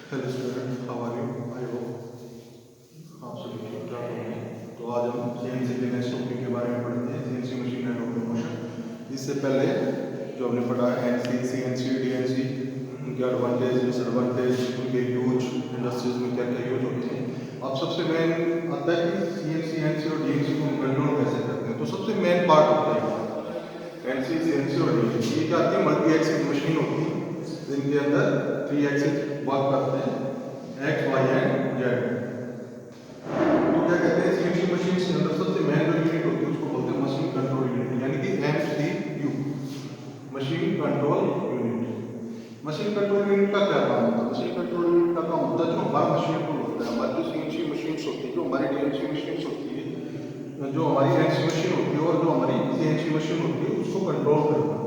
Hello student, how are you? I hope आप सभी ठीक ठाक होंगे। तो आज हम सीएनसी के नेक्स्ट टॉपिक के बारे में पढ़ते हैं, सीएनसी मशीन एंड ऑटोमेशन। इससे पहले जो हमने पढ़ा है एनसी, सीएनसी, डीएनसी, उनके एडवांटेज, डिसएडवांटेज, उनके यूज इंडस्ट्रीज में क्या क्या यूज होते हैं। अब सबसे मेन आता है कि सीएनसी, एनसी और डीएनसी को हम कंट्रोल कैसे करते हैं। तो सबसे मेन पार्ट होता है एनसी, सीएनसी और डीएनसी। ये क्या आती है? मल्टी एक्सिस मशीन होती है जिनके अंदर 3 एक्सिस वर्क करते हैं, एक्स, वाई एंड जेड। तो क्या कहते हैं, सीएनसी मशीन के अंदर सबसे मेन जो यूनिट होती है उसको बोलते हैं मशीन कंट्रोल यूनिट, यानी कि MCU, machine control unit. Machine control unit का क्या काम होता है? मशीन कंट्रोल यूनिट का काम होता है जो हमारा मशीन को होता है, हमारी जो सीएनसी मशीन होती है, जो हमारी डीएनसी मशीन होती है, जो हमारी एनसी मशीन होती है और जो हमारी सीएनसी मशीन होती है उसको कंट्रोल करना।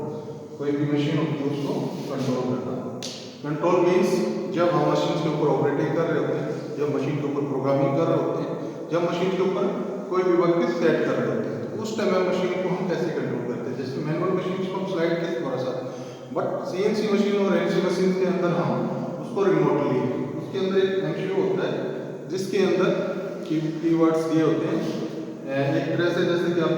कोई भी मशीन होती है उसको कंट्रोल करना। कंट्रोल मीन्स जब हम मशीन के ऊपर ऑपरेटिंग कर रहे होते हैं, जब मशीन के ऊपर प्रोग्रामिंग कर रहे होते हैं, जब मशीन के ऊपर कोई भी वर्क सेट कर रहे होते हैं, तो उस टाइम में मशीन को हम कैसे कंट्रोल करते हैं। जैसे मैनुअल मशीन को हम स्लाइड के द्वारा सा, बट सीएनसी मशीन और एनसी मशीन के अंदर हम उसको रिमोटली, उसके अंदर एक एमसीयू होता है जिसके अंदर कीवर्ड्स दिए होते हैं। एक तरह से जैसे कि आप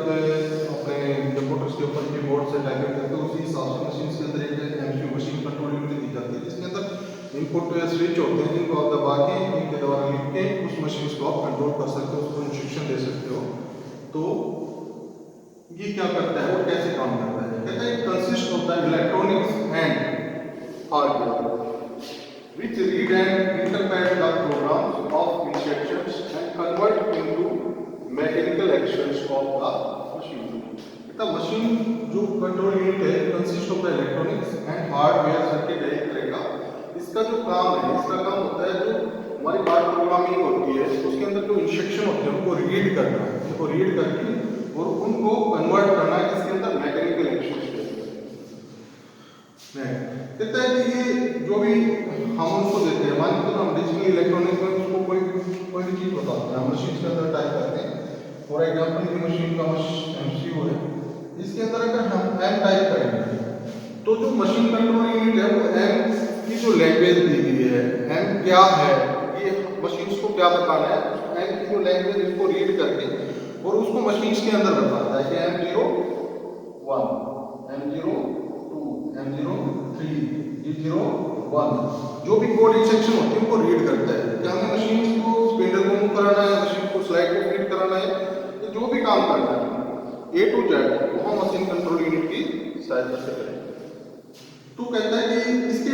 अपने कंप्यूटर के ऊपर कीबोर्ड से टाइपिंग करते हो, उसी हिसाब से मशीन के अंदर एक एमसीयू, मशीन कंट्रोल यूनिट दी जाती है, जिसके अंदर इनपुट स्विच होते हैं जिनको आप दबा के इनके द्वारा लिख के उस मशीन को आप कंट्रोल कर सकते हो, उसको इंस्ट्रक्शन दे सकते हो। तो ये क्या करता है और कैसे काम करता है? कहता है consist of the electronics and hardware which read and interpret the programs of instructions and convert into mechanical actions of the machine. The machine जो कंट्रोल यूनिट है consist of the electronics and hardware circuit है एक तरह का। इसका जो काम है, इसका काम होता है जो हमारी बात प्रोग्रामिंग होती है उसके अंदर जो इंस्ट्रक्शन होते हैं उनको रीड करना, उनको रीड करके और उनको कन्वर्ट करना है इसके अंदर मैकेनिकल एक्शन। कहता है कि ये जो भी हम उसको देते हैं, मान लो हम डिजिटल इलेक्ट्रॉनिक्स में उसको कोई भी चीज बताते हैं, हम मशीन के अंदर टाइप करते हैं। फॉर एग्जांपल ये मशीन का एमसीयू है, इसके अंदर अगर हम एम टाइप करेंगे तो जो मशीन कंट्रोल यूनिट है वो एम की जो लैंग्वेज दी गई है, एम क्या है, ये मशीन को क्या बताना है, एम की जो लैंग्वेज इसको रीड करके और उसको मशीन के अंदर बताता है कि M01, M02, M03, E01, जो भी कोड इंस्ट्रक्शन होती है उनको रीड करता है कि हमें मशीन को स्पिंडल को मूव कराना है, मशीन को स्लाइड को फीड कराना है, तो जो भी काम करना है ए टू जेड वो हम मशीन कंट्रोल यूनिट की सहायता से करें। तो कहता है कि इसके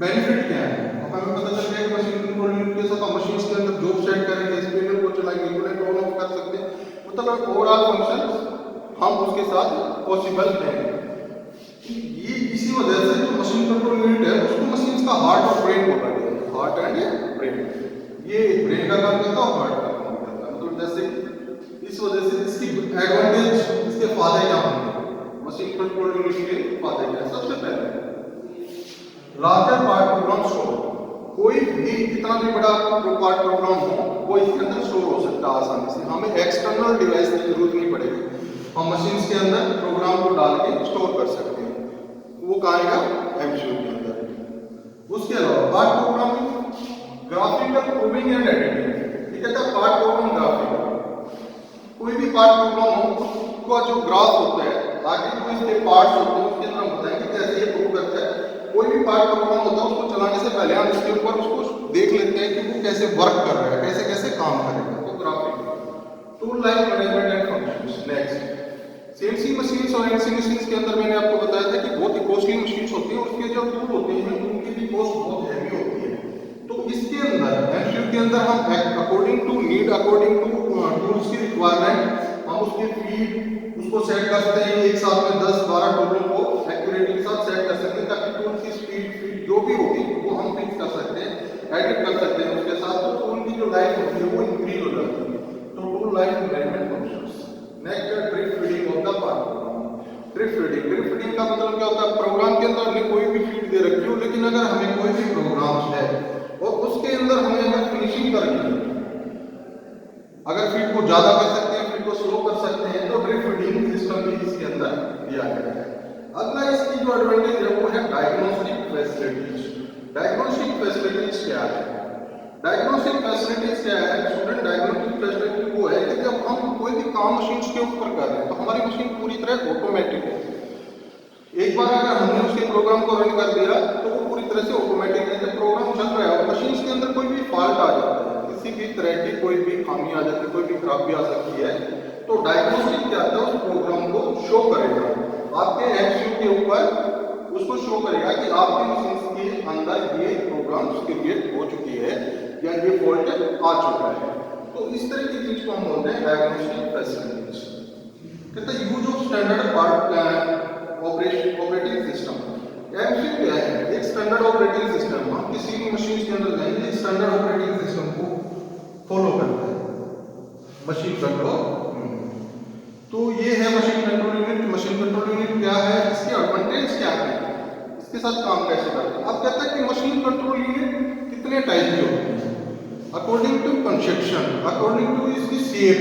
बेनिफिट क्या है। अब हमें पता चल गया कि मशीन कंट्रोल यूनिट के साथ हम मशीन के अंदर जॉब सेट करेंगे, स्पिंडल को चलाएंगे, यूनिट ऑन ऑफ कर सकते हैं, मतलब ओवरऑल फंक्शन हम उसके साथ पॉसिबल है। ये इसी वजह से जो मशीन कंट्रोल यूनिट है उसको मशीन का हार्ट और ब्रेन बोला गया है। हार्ट एंड ब्रेन, ये ब्रेन का काम करता है और हार्ट का काम करता है। मतलब जैसे इस वजह से इसकी एडवांटेज, इसके फायदे क्या होंगे, मशीन कंट्रोल यूनिट के फायदे क्या है। सबसे पहले लार्जर पार्ट प्रोग्राम स्टोर, कोई भी कितना भी बड़ा पार्ट प्रोग्राम हो वो इसके अंदर स्टोर हो सकता है आसानी से, हमें एक्सटर्नल डिवाइस की जरूरत नहीं पड़ेगी, हम मशीन के अंदर प्रोग्राम को डाल के स्टोर कर सकते हैं। वो कहाँ आएगा? एमसीयू के अंदर। उसके अलावा part programming, graphical proving and editing. ये कहता है पार्ट प्रोग्राम ग्राफिकल, कोई भी पार्ट प्रोग्राम हो उसका जो ग्राफ होता है, आगे जो इसके पार्ट्स होते हैं उसके अंदर हम बताएंगे कैसे ये प्रूव करता है। कोई भी पार्ट प्रोग्राम होता है उसको चलाने से पहले हम इसके ऊपर उसको देख लेते हैं कि वो कैसे वर्क कर रहा है, कैसे कैसे काम करेगा। तो graphic tool like management and functions. Next CNC machines और एनसी मशीन्स के अंदर मैंने आपको बताया था कि बहुत ही कॉस्टली मशीन्स होती हैं, उसके जो टूल होते हैं उनकी भी कॉस्ट बहुत हैवी होती है। तो इसके अंदर एमसीयू के अंदर हम according to need, according to tools की रिक्वायरमेंट हम उसके फीड उसको सेट कर सकते हैं। एक साथ में 10-12 टूलों को एक्यूरेटी के साथ सेट कर सकते हैं ताकि टूल की स्पीड फीड जो भी होगी वो हम फिक्स कर सकते हैं, एडिट कर सकते हैं उसके साथ, तो टूल की जो लाइफ होती है वो इंक्रीज हो जाती है। तो tool life management functions. Next drift feeding of the part programme. Drift feeding, drift feeding का मतलब क्या होता है? प्रोग्राम के अंदर हमने कोई भी फीड दे रखी हो, लेकिन अगर हमें कोई भी प्रोग्राम है और उसके अंदर हमें अगर फिनिशिंग करनी है, अगर फीड को ज्यादा कर सकते हैं, फीड को स्लो कर सकते हैं, तो ड्रिफ्ट फीडिंग सिस्टम भी इसके अंदर दिया गया है। अगला इसकी जो एडवांटेज है वो है डायग्नोस्टिक फैसिलिटीज। डायग्नोस्टिक फैसिलिटीज क्या है? डायग्नोस्टिक फैसिलिटीज क्या है स्टूडेंट? डायग्नोस्टिक फैसिलिटी वो है कि जब हम कोई भी काम मशीन के ऊपर कर रहे हैं तो हमारी मशीन पूरी तरह ऑटोमेटिक है। एक बार अगर हमने उसके प्रोग्राम को रन कर दिया तो वो पूरी तरह से ऑटोमेटिक है। जब प्रोग्राम चल रहा है और मशीन के अंदर कोई भी फॉल्ट आ जाता है, किसी भी तरह की कोई भी खामी आ जाती है, कोई भी खराबी आ सकती है, तो डायग्नोस्टिक क्या होता है उस प्रोग्राम को शो करेगा आपके एमसीयू के ऊपर, उसको शो करेगा कि आपके मशीन के अंदर ये प्रोग्राम क्रिएट हो चुकी है या ये फॉल्ट आ चुका है। तो इस तरह की चीज को हम बोलते हैं डायग्नोस्टिक फैसिलिटीज। कहते हैं use of standard part operating system. MCU क्या है? एक स्टैंडर्ड ऑपरेटिंग सिस्टम। हम किसी भी मशीन के अंदर जाएंगे एक स्टैंडर्ड ऑपरेटिंग सिस्टम को फॉलो करते हैं मशीन कंट्रोल। तो ये है machine control unit. Machine control unit क्या है, इसके एडवांटेज क्या है, इसके साथ काम कैसे करते हैं? अब कहते हैं कि मशीन कंट्रोल यूनिट कितने टाइप के होते हैं according to construction, according to इसकी शेप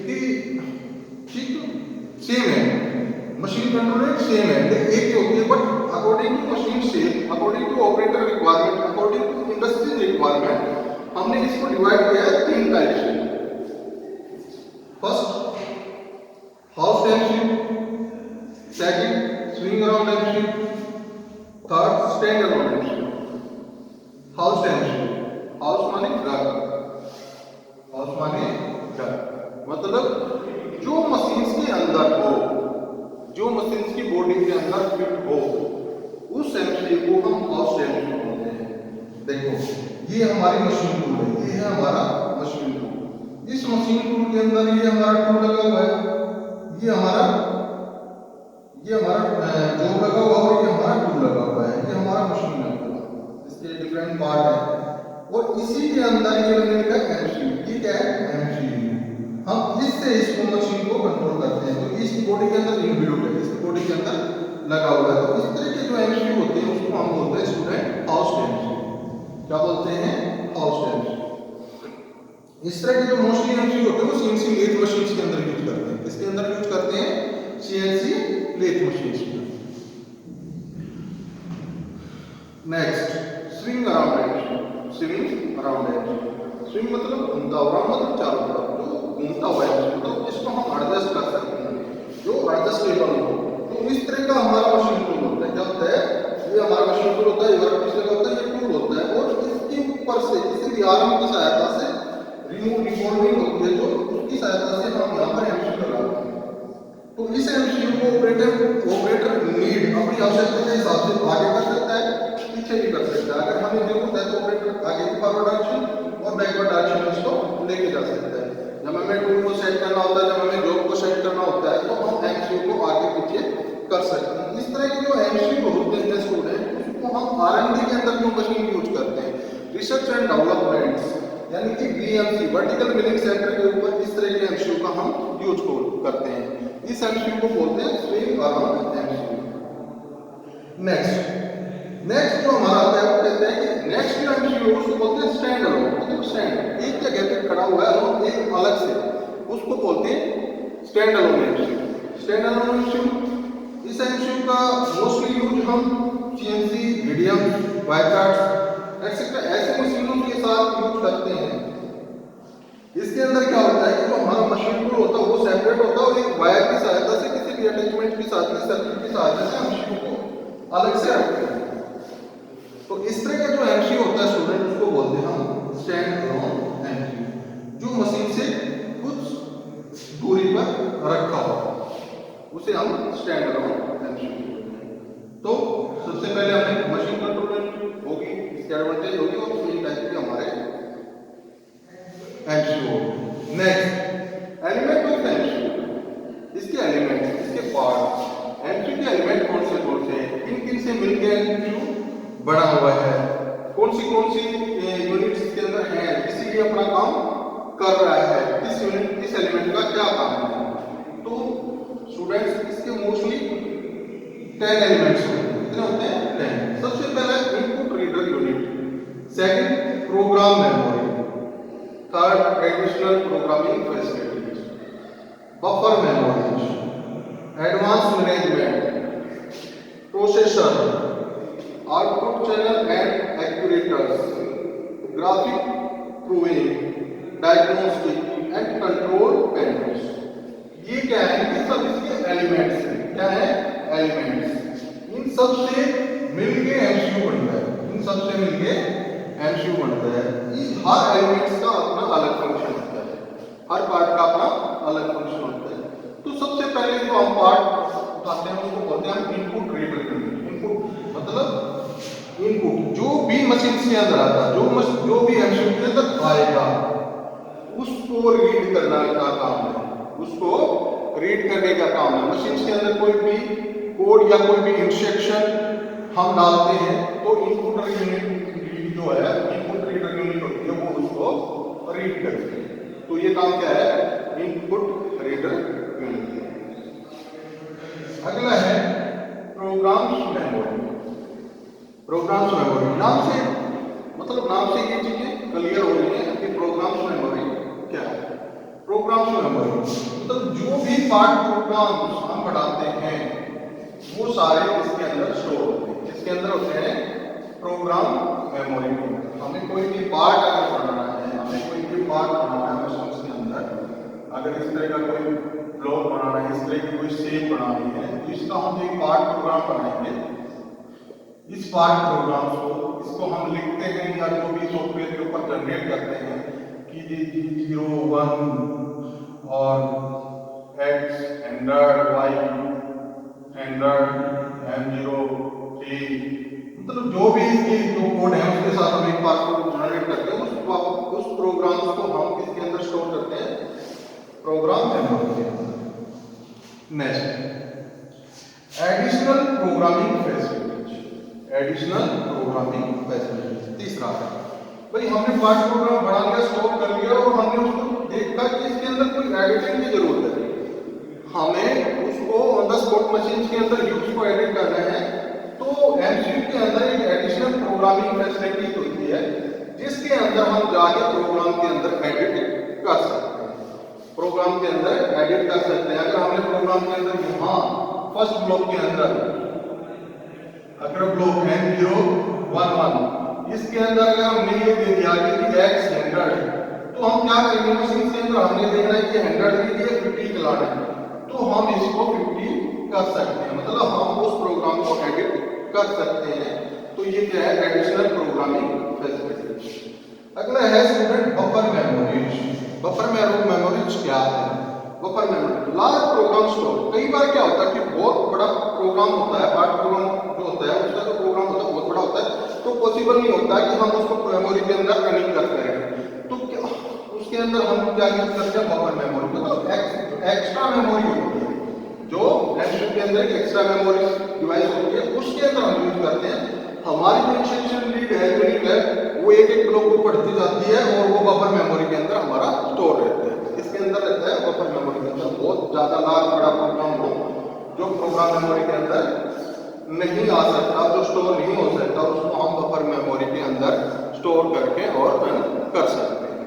की, ठीक सेम है मशीन कंट्रोल यूनिट सेम है, लेकिन एक ही होती है, but according to machine shape, according to operator requirement, according to industry requirement हमने इसको डिवाइड किया है 3 टाइप से। First house MCU, second swing around MCU, third stand around MCU. House MCU, house माने घर, हाउस माने घर, मतलब जो मशीन के अंदर हो, जो मशीन की बॉडी के अंदर फिट हो, उस एमसीयू को हम हाउस एमसीयू बोलते हैं। देखो ये हमारी मशीन टूल है, ये है हमारा मशीन टूल। इस मशीन टूल के अंदर ये हमारा टूल लगा हुआ है, ये हमारा जॉब लगा हुआ है और ये हमारा टूल लगा हुआ है, ये हमारा मशीन है पूरा, इसके डिफरेंट पार्ट है। और इसी के अंदर ये यूनिट है एमसीयू। ये क्या है? एमसीयू। हम इससे इसको मशीन को कंट्रोल करते हैं। तो इसकी बॉडी के अंदर इनबिल्ट है, इसकी बॉडी के अंदर लगा हुआ है। तो इस तरह के जो एमसीयू होते हैं उसको हम बोलते हैं स्टूडेंट हाउस एमसीयू। क्या बोलते हैं? House MCU. इस तरह के जो मोस्टली एमसीयू होते हैं वो सीएनसी लेथ मशीन के अंदर यूज करते हैं। इसके अंदर यूज करते हैं CNC lathe machine. Next swing around MCU. Swing around MCU, swing मतलब घूमता हुआ, मतलब चारों तरफ जो घूमता हुआ है, मतलब इसको हम एडजस्ट कर सकते हैं, जो एडजस्टेबल हो। तो इस तरह का हमारा मशीन टूल होता है। क्या होता है? ये हमारा मशीन टूल होता है, ये वर्क पीस लगा होता है, ये टूल होता है। और इसके ऊपर से किसी भी आर्म की सहायता से रिवॉल्विंग होती है, जो उसकी सहायता से हम यहाँ पर एमसीयू लगाते हैं। तो इस एमसीयू को ऑपरेटर नीड अपनी आवश्यकता के हिसाब से आगे कर सकता है, पीछे भी कर सकता है। अगर हमें जरूरत है तो ऑपरेटर आगे की फॉरवर्ड डायरेक्शन और बैकवर्ड डायरेक्शन में इसको लेके जा सकता है। जब हमें टूल को सेट करना होता है, जब हमें जॉब को सेट करना होता है, तो हम एमसीयू को आगे पीछे कर सकते हैं। इस तरह के जो एमसीयू होते हैं स्टूडेंट, उसको हम आरएनडी के अंदर जो मशीन यूज करते हैं, रिसर्च एंड डेवलपमेंट यानी कि वीएमसी, वर्टिकल मिलिंग सेंटर के ऊपर इस तरह के एमसीयू का हम यूज करते हैं। इस एमसीयू को बोलते हैं स्विंग अराउंड एमसीयू। नेक्स्ट जो हमारा आता है वो कहते हैं कि नेक्स्ट जो एमसीयू उसको बोलते हैं स्टैंड अलोन, मतलब स्टैंड एक जगह पे खड़ा हुआ है और एक अलग से, उसको बोलते हैं stand alone MCU. Stand alone MCU, इस एमसीयू का मोस्टली यूज हम सीएनसी, मीडियम, वाइकार्ड्स एक्सेट्रा ऐसे मशीनों के साथ यूज करते हैं। इसके अंदर क्या होता है कि जो हमारा मशीन टूल होता है वो सेपरेट होता है और एक वायर की सहायता से, किसी भी अटैचमेंट की सहायता, सर्किट की सहायता से मशीन को अलग से रखते हैं। तो इस तरह का जो एमसीयू होता है स्टूडेंट, उसको बोलते हैं हम स्टैंड अलोन एमसीयू, जो मशीन से कुछ दूरी पर रखा हो, उसे हम स्टैंड अलोन एमसीयू बोलते हैं। तो सबसे पहले हमें मशीन कंट्रोल होगी, इसकी एडवांटेज होगी और तीन टाइप के हमारे MCU. Next element of MCU, इसके एलिमेंट, इसके पार्ट, एमसीयू के एलिमेंट कौन से हैं, किन से मिलकर एमसीयू बना हुआ है, कौन सी यूनिट्स इसके अंदर हैं, इसीलिए अपना काम कर रहा है, किस यूनिट, किस एलिमेंट का क्या काम है। तो स्टूडेंट्स इसके मोस्टली 10 एलिमेंट्स होते हैं। कितने होते हैं? 10। सबसे पहला input reader unit, second program memory, third additional programming facilities, buffer memory, advance management, processor, output channel and actuators, graphic proving, diagnostic and control panels. ये क्या है? ये सब इसके एलिमेंट्स हैं। क्या है? एलिमेंट्स। इन सब से मिलके एमसीयू बनता है। इन सब से मिलके एमसीयू बनता है। इस हर एलिमेंट्स का अपना अलग फंक्शन होता है, हर पार्ट का अपना अलग फंक्शन होता है। तो सबसे पहले जो हम पार्ट उठाते हैं उसको बोलते हैं हम इनपुट रीडर यूनिट। इनपुट मतलब इनपुट जो भी मशीन के अंदर आता है, जो भी एमसीयू के अंदर आएगा उसको रीड करने का काम है, उसको रीड करने का काम है। मशीन के अंदर कोई भी कोड या कोई भी इंस्ट्रक्शन हम डालते हैं तो इनपुट यूनिट जो है, इनपुट रीडर यूनिट होती है, वो उसको रीड करती है। तो ये काम क्या है? Input reader unit. अगला है प्रोग्राम्स मेमोरी। प्रोग्राम्स मेमोरी नाम से मतलब नाम से ये चीजें क्लियर हो रही है कि प्रोग्राम्स मेमोरी क्या है। प्रोग्राम्स मेमोरी मतलब जो भी पार्ट प्रोग्राम्स हम पढ़ाते हैं वो सारे इसके अंदर स्टोर होते हैं। इसके अंदर होते हैं प्रोग्राम मेमोरी में। हमें कोई भी पार्ट अगर बनाना है, हमें कोई भी पार्ट बनाना है मशीन के अंदर, अगर इस तरह का कोई ब्लॉक बनाना है, इस तरह की कोई शेप बनानी है, तो इसका हम एक पार्ट प्रोग्राम बनाएंगे। इस पार्ट प्रोग्राम को इसको हम लिखते हैं या जो भी सॉफ्टवेयर के ऊपर जनरेट करते हैं कि जी 0 1 और x 100 y 100 m0 3, मतलब जो भी इसकी जो कोड है उसके साथ हम एक पार्ट को जनरेट करते हैं। उस प्रोग्राम को हम किसके अंदर स्टोर करते हैं? प्रोग्राम मेमोरी के अंदर। Next additional programming facilities. Additional programming facilities तीसरा है भाई, हमने पार्ट प्रोग्राम बना लिया, स्टोर कर लिया और हमने उसको देखा कि इसके अंदर कोई एडिटिंग की जरूरत है, हमें उसको ऑन द स्पॉट मशीन के अंदर यूज को एडिट करना है। तो एमसीयू के अंदर एक एडिशनल प्रोग्रामिंग फैसिलिटी होती है जिसके अंदर हम जाके प्रोग्राम के अंदर एडिट कर सकते हैं। प्रोग्राम के अंदर एडिट कर सकते हैं। अगर हमने प्रोग्राम के अंदर यहाँ फर्स्ट ब्लॉक के अंदर अगर ब्लॉक है 0 1 1, इसके अंदर अगर हमने ये दे दिया कि x 100, तो हम क्या करेंगे? मशीन के अंदर हमने देखना है कि 100 दे दिया, 50 चलाना है, तो हम इसको 50 कर सकते हैं, मतलब हम उस प्रोग्राम को एडिट कर सकते हैं। तो ये क्या है? Additional programming facility. अगला है student buffer memories. Buffer memories क्या है? Buffer memory large program store. कई बार क्या होता है कि बहुत बड़ा प्रोग्राम होता है, पार्ट प्रोग्राम जो होता है उसका जो प्रोग्राम होता है बहुत बड़ा होता है, तो पॉसिबल नहीं होता कि हम उसको मेमोरी के अंदर रनिंग करते रहें। तो क्या उसके अंदर हम क्या यूज करते हैं? बफर मेमोरी, मतलब एक्स्ट्रा मेमोरी होती है जो एमसीयू के अंदर एक एक्स्ट्रा मेमोरी डिवाइस होती है, उसके अंदर हम यूज करते हैं। हमारी जो इंस्ट्रक्शन रीड है, यूनिट है, वो एक एक ब्लॉक को पढ़ती जाती है और वो बफर मेमोरी के अंदर हमारा स्टोर रहता है। इसके अंदर रहता है बफर मेमोरी के अंदर। बहुत ज्यादा लार्ज बड़ा प्रोग्राम हो जो प्रोग्राम मेमोरी के अंदर नहीं आ सकता, जो स्टोर नहीं हो सकता, उसको हम बफर मेमोरी के अंदर स्टोर करके और रन कर सकते हैं।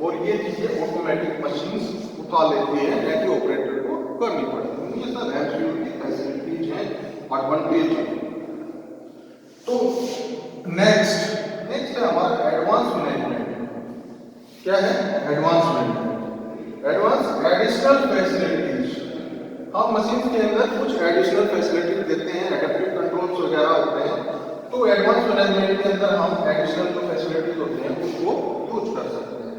और ये चीजें ऑटोमेटिक मशीन उठा लेती है, ऐसे ऑपरेटर को करनी पड़ती है। ये सब एमसीयू की फैसिलिटीज हैं, एडवांटेज है। तो नेक्स्ट है हमारा एडवांस मैनेजमेंट। क्या है? Advance management. Advance additional facilities. हम मशीन के अंदर कुछ एडिशनल फैसिलिटीज देते हैं, एडेप्टिव कंट्रोल्स वगैरह होते हैं। तो एडवांस मैनेजमेंट के अंदर हम एडिशनल जो फैसिलिटीज होते हैं उसको यूज कर सकते हैं।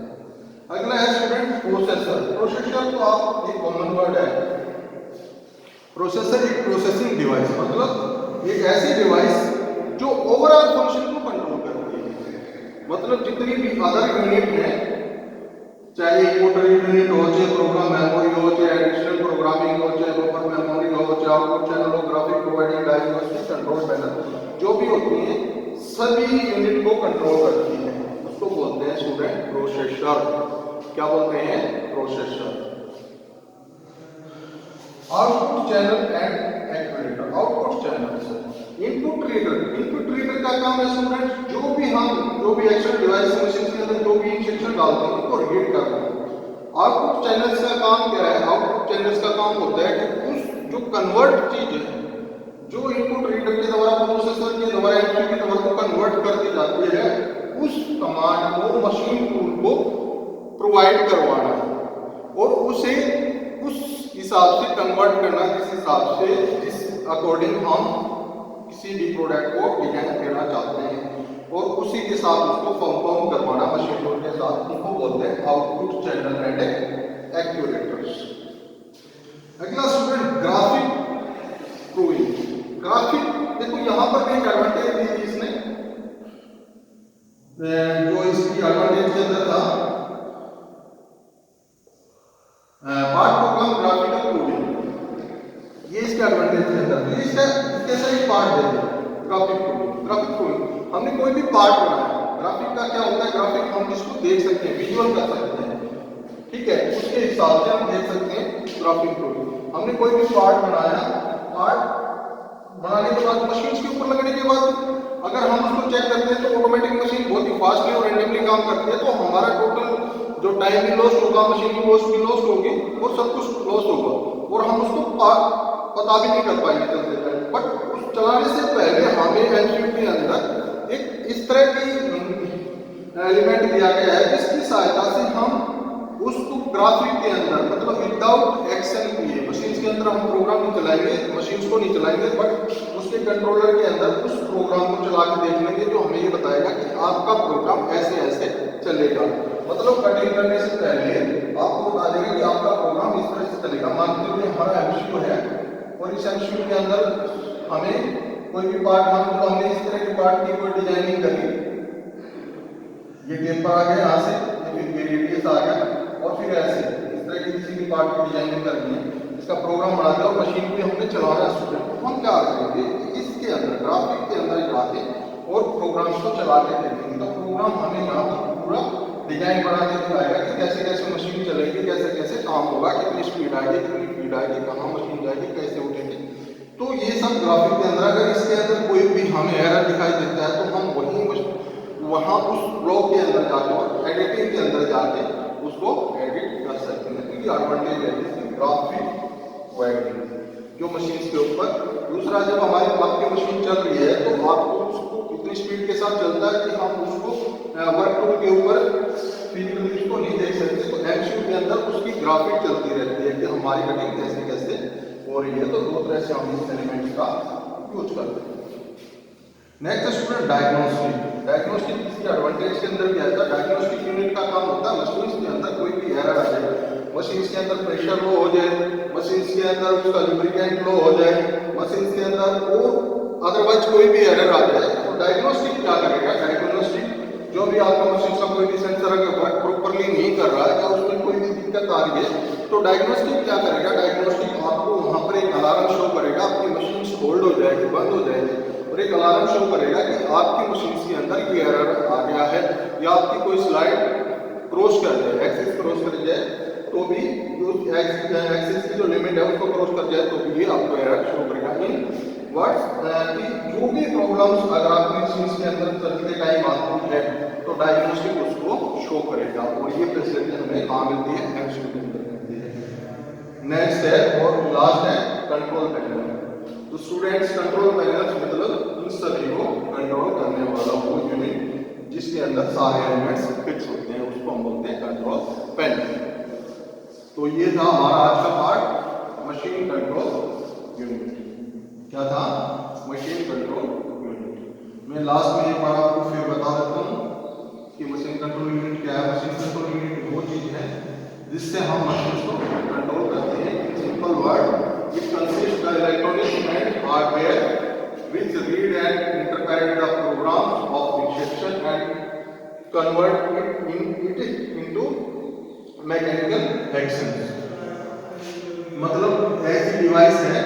अगला है स्टूडेंट प्रोसेसर। प्रोसेसर तो आप एक कॉमन वर्ड है। प्रोसेसर एक प्रोसेसिंग डिवाइस, मतलब एक ऐसी डिवाइस जो ओवरऑल फंक्शन को कंट्रोल करती है। मतलब जितनी भी अदर यूनिट है, चाहे मोटर यूनिट हो, चाहे प्रोग्राम मेमोरी हो, चाहे एडिशनल प्रोग्रामिंग हो, चाहे बफर मेमोरी हो, चाहे आउटपुट चैनल हो, graphic providing diagnostic control panel, जो भी होती है सभी यूनिट को कंट्रोल करती है। उसको बोलते हैं स्टूडेंट प्रोसेसर। क्या बोलते हैं? Processor. Output channel and actuator. Output channel input reader का काम है स्टूडेंट जो भी एक्शन डिवाइस मशीन के अंदर जो भी इंस्ट्रक्शन डालते हैं उसको रीड करना है। आउटपुट चैनल्स का काम क्या है? आउटपुट चैनल्स का काम होता है कि उस जो कन्वर्ट चीज है, जो इनपुट रीडर के द्वारा प्रोसेसर के द्वारा एमसीयू के द्वारा कन्वर्ट कर दी जाती है, वो मशीन टूल को प्रोवाइड करवाना और उसे उस हिसाब से कन्वर्ट करना जिस हिसाब से जिस अकॉर्डिंग हम किसी भी प्रोडक्ट को डिजाइन करना चाहते हैं और उसी के साथ उसको परफॉर्म करवाना मशीन टूल के साथ, उनको बोलते हैं आउटपुट चैनल एंड एक्चुएटर्स। अगला स्टूडेंट ग्राफिक प्रूविंग। ग्राफिक देखो यहाँ पर भी एक एडवांटेज दी थी इसने, जो इसकी एडवांटेज के अंदर था पार्ट प्रोग्राम ग्राफिकल प्रूविंग, ये इसके एडवांटेज के अंदर तो इसका कैसा एक पार्ट दे दिया ग्राफिक प्रूविंग। ग्राफिक प्रूविंग हमने कोई भी पार्ट बनाया, ग्राफिक का क्या होता है, ग्राफिक हम इसको देख सकते हैं, विजुअल कर सकते हैं, ठीक है, उसके हिसाब से हम देख सकते हैं ग्राफिक प्रूविंग। हमने कोई भी पार्ट बनाया, पार्ट बनाने के बाद मशीन के ऊपर लगने के बाद अगर हम उसको चेक करते हैं तो ऑटोमेटिक मशीन बहुत ही फास्टली और रैंडमली काम करती है, तो हमारा टोटल जो टाइम भी लॉस होगा, मशीन की कॉस्ट भी लॉस होगी और सब कुछ लॉस होगा और हम उसको पता भी नहीं कर पाएंगे चलते टाइम। बट उस चलाने से पहले हमें एमसीयू के अंदर एक इस तरह की एलिमेंट दिया गया है जिसकी सहायता से हम उसको ग्राफिक के अंदर मतलब विदाउट एक्शन किए मशीन के अंदर हम प्रोग्राम नहीं चलाएंगे, मशीन को नहीं चलाएंगे, बट उसके कंट्रोलर के अंदर उस प्रोग्राम को चला के देख लेंगे जो हमें ये बताएगा कि आपका प्रोग्राम ऐसे ऐसे चलेगा। मतलब कटिंग करने से पहले आपको बता देगा कि आपका प्रोग्राम इस तरह से चलेगा। मान लीजिए हमारा एमसीयू है और इस एमसीयू के अंदर हमें कोई भी पार्ट, मान लो हमने इस तरह के पार्ट की कोई डिजाइनिंग करी, ये टेपर आ गया यहाँ से, फिर रेडियस आ गया और फिर ऐसे इस तरह की किसी भी पार्ट की डिजाइनिंग करनी है, इसका प्रोग्राम बना दिया और मशीन पे हमने चलाना स्टूडेंट, तो हम क्या करेंगे इसके अंदर ग्राफिक के अंदर जाके और प्रोग्राम को चला के देखेंगे। तो प्रोग्राम हमें यहाँ पर पूरा डिजाइन बना के दिखाएगा कि कैसे कैसे मशीन चलेगी, कैसे कैसे काम होगा, कितनी स्पीड आएगी, कितनी स्पीड आएगी, कहाँ मशीन जाएगी, कैसे उठेगी। तो ये सब ग्राफिक के अंदर, अगर इसके अंदर कोई भी हमें एरर दिखाई देता है तो हम वहाँ उस ब्लॉक के अंदर जाके और एडिटिंग के अंदर जाके उसको एडिट कर सकते हैं। क्योंकि एडवांटेज है ग्राफिक एडिटिंग जो मशीन के ऊपर। दूसरा, जब हमारी आपकी मशीन चल रही है तो आपको उसको इतनी स्पीड के साथ चलता है कि हम उसको वर्क टूल के ऊपर फिजिकली उसको नहीं देख सकते, तो एमसीयू के अंदर उसकी ग्राफिक चलती रहती है कि हमारी कटिंग कैसे कैसे हो रही है। तो दो तरह से हम इस एलिमेंट का यूज करते हैं। Next student diagnostic. डायग्नोस्टिक इसकी एडवांटेज के अंदर क्या है, डायग्नोस्टिक यूनिट का काम होता है मशीन के अंदर कोई भी एरर आ जाए, मशीन के अंदर प्रेशर लो हो जाए, मशीन के अंदर उसका लुब्रिकेंट लो हो जाए, मशीन के अंदर और अदरवाइज कोई भी एरर आ जाए, तो डायग्नोस्टिक क्या करेगा, डायग्नोस्टिक जो भी आपका मशीन का कोई भी सेंसर अगर वर्क प्रॉपर्ली नहीं कर रहा है या उसमें कोई भी दिक्कत आ रही है, तो डायग्नोस्टिक क्या करेगा, डायग्नोस्टिक आपको वहाँ पर एक अलार्म शो करेगा, आपकी मशीन होल्ड हो जाएगी, बंद हो जाएगी और एक अलार्म शो करेगा कि आपकी मशीन के अंदर ये एरर आ गया है या आपकी कोई स्लाइड क्रॉस कर जाए, एक्सिस क्रॉस कर जाए तो भी जो एक्सिस की जो लिमिट है उसको क्रॉस कर जाए तो भी ये आपको एरर शो करेगा। इन वर्ड्स कि जो भी प्रॉब्लम्स अगर आपकी मशीन के अंदर चलते टाइम आती है तो डायग्नोस्टिक उसको शो करेगा और ये फैसिलिटी हमें कहाँ मिलती है, एमसीयू के अंदर मिलती है। नेक्स्ट है और लास्ट है कंट्रोल पैनल। तो स्टूडेंट्स कंट्रोल पैनल मतलब इन सभी को कंट्रोल करने वाला वो यूनिट जिसके अंदर सारे एलिमेंट्स फिक्स होते हैं उसको हम बोलते हैं कंट्रोल पैनल। तो ये था हमारा आज का पार्ट मशीन कंट्रोल यूनिट। क्या था, मशीन कंट्रोल यूनिट। मैं लास्ट में एक बार आपको फिर बता देता हूँ कि मशीन कंट्रोल यूनिट क्या है। मशीन कंट्रोल यूनिट वो चीज है जिससे हम मशीन को कंट्रोल करते हैं। Simple word, it consists the electronics and hardware which read and interpret the programs of instruction and convert it into mechanical actions। मतलब ऐसी डिवाइस है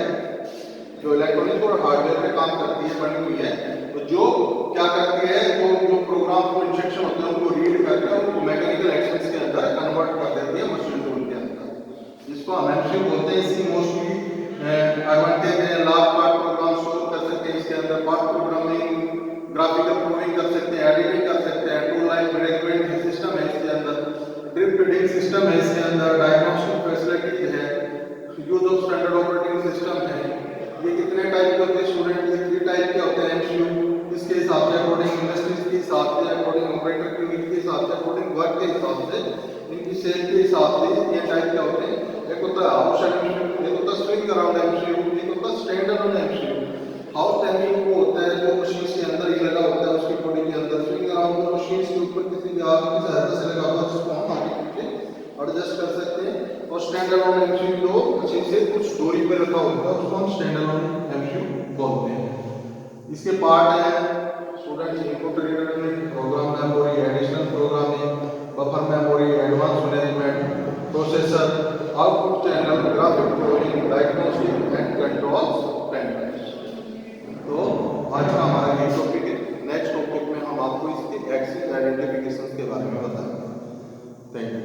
जो इलेक्ट्रॉनिक और हार्डवेयर पे काम करती है, बनी हुई है, तो जो क्या करती है, जो प्रोग्राम को इंस्ट्रक्शन होते हैं उनको रीड करके उनको मैकेनिकल एक्शंस के अंदर कन्वर्ट कर देती है मशीन टूल के अंदर, जिसको हम एमसीयू बोलते हैं। इसकी मोस्टली एडवांटेज है, लार्ज पार्ट प्रोग्राम स्टोर कर सकते हैं इसके अंदर, पार्ट प्रोग्रामिंग, ग्राफिकल प्रोग्रामिंग कर सकते हैं, एडिटिंग कर सकते हैं, टूल लाइन मैनेजमेंट सिस्टम है इसके अंदर, ड्रिफ्ट फीडिंग सिस्टम है इसके अंदर, डायग्नोस्टिक फैसिलिटीज है, use of standard operating system है। ये कितने टाइप के होते हैं स्टूडेंट, ये 3 टाइप के होते हैं एमसीयू, इसके हिसाब से अकॉर्डिंग इंडस्ट्रीज के हिसाब से, अकॉर्डिंग ऑपरेटर यूनिट के हिसाब वर्क के हिसाब से, इनकी सेल के हिसाब से ये टाइप क्या होते हैं। एक होता है हाउस एमसीयू, एक होता है स्विंग अराउंड एमसीयू, एक होता है stand alone MCU. House MCU वो होता है जो मशीन के अंदर ही लगा होता है, उसकी बॉडी के अंदर। स्विंग अराउंड जो मशीन के ऊपर किसी भी आगे की सहायता से लगा हुआ है, जिसको हम आगे पीछे एडजस्ट कर सकते हैं। और स्टैंड अलोन एमसीयू जो मशीन से कुछ दूरी पर रखा होता है, उसको हम स्टैंड अलोन एमसीयू बोलते हैं। इसके पार्ट है students input reader, program memory, additional programming, buffer memory, advance management, processor, output channel, graphic processing, diagnostic and control panels. तो आज का हमारा ये टॉपिक है। नेक्स्ट टॉपिक में हम आपको इसके एक्सिस आइडेंटिफिकेशन के बारे में बताएंगे। Thank you.